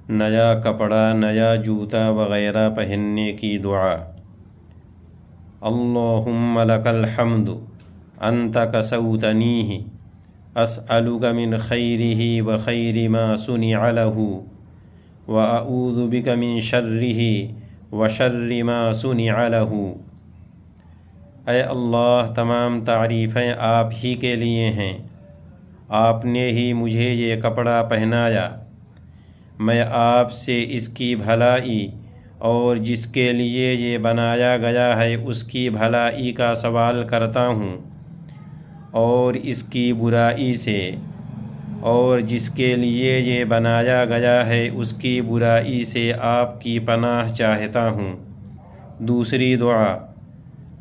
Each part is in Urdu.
نیا کپڑا، نیا جوتا وغیرہ پہننے کی دعا۔ اللہم لک الحمد انت کسوتنیہ اسألک من خیرہ وخیر ما صنع لہ واعوذ بک من شرہ وشر ما صنع لہ۔ اے اللہ، تمام تعریفیں آپ ہی کے لیے ہیں، آپ نے ہی مجھے یہ کپڑا پہنایا، میں آپ سے اس کی بھلائی اور جس کے لیے یہ بنایا گیا ہے اس کی بھلائی کا سوال کرتا ہوں، اور اس کی برائی سے، اور جس کے لیے یہ بنایا گیا ہے اس کی برائی سے آپ کی پناہ چاہتا ہوں۔ دوسری دعا،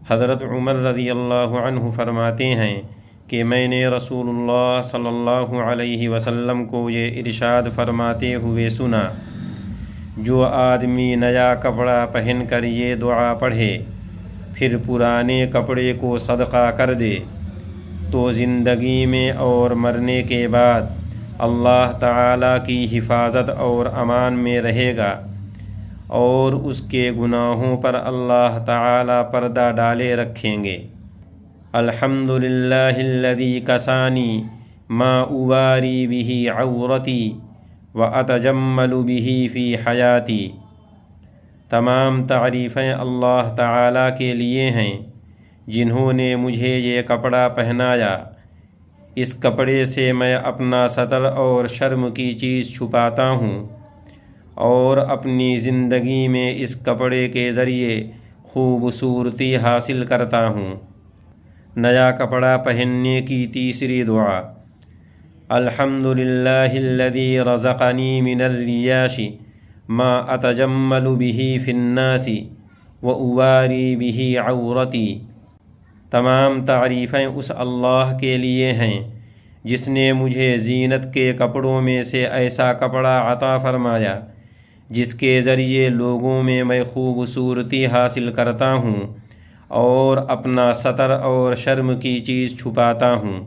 حضرت عمر رضی اللہ عنہ فرماتے ہیں کہ میں نے رسول اللہ صلی اللہ علیہ وسلم کو یہ ارشاد فرماتے ہوئے سنا، جو آدمی نیا کپڑا پہن کر یہ دعا پڑھے پھر پرانے کپڑے کو صدقہ کر دے تو زندگی میں اور مرنے کے بعد اللہ تعالیٰ کی حفاظت اور امان میں رہے گا، اور اس کے گناہوں پر اللہ تعالیٰ پردہ ڈالے رکھیں گے۔ الحمدللہ الذی کسانی ما اواری بہ عورتی واتجمل بہ فی حیاتی۔ تمام تعریفیں اللہ تعالیٰ کے لیے ہیں جنہوں نے مجھے یہ کپڑا پہنایا، اس کپڑے سے میں اپنا ستر اور شرم کی چیز چھپاتا ہوں، اور اپنی زندگی میں اس کپڑے کے ذریعے خوبصورتی حاصل کرتا ہوں۔ نیا کپڑا پہننے کی تیسری دعا، الحمدللہ الذی رزقنی من الریاش ما اتجمل بہ فی الناس واواری بہ عورتی۔ تمام تعریفیں اس اللہ کے لیے ہیں جس نے مجھے زینت کے کپڑوں میں سے ایسا کپڑا عطا فرمایا جس کے ذریعے لوگوں میں خوبصورتی حاصل کرتا ہوں اور اپنا ستر اور شرم کی چیز چھپاتا ہوں۔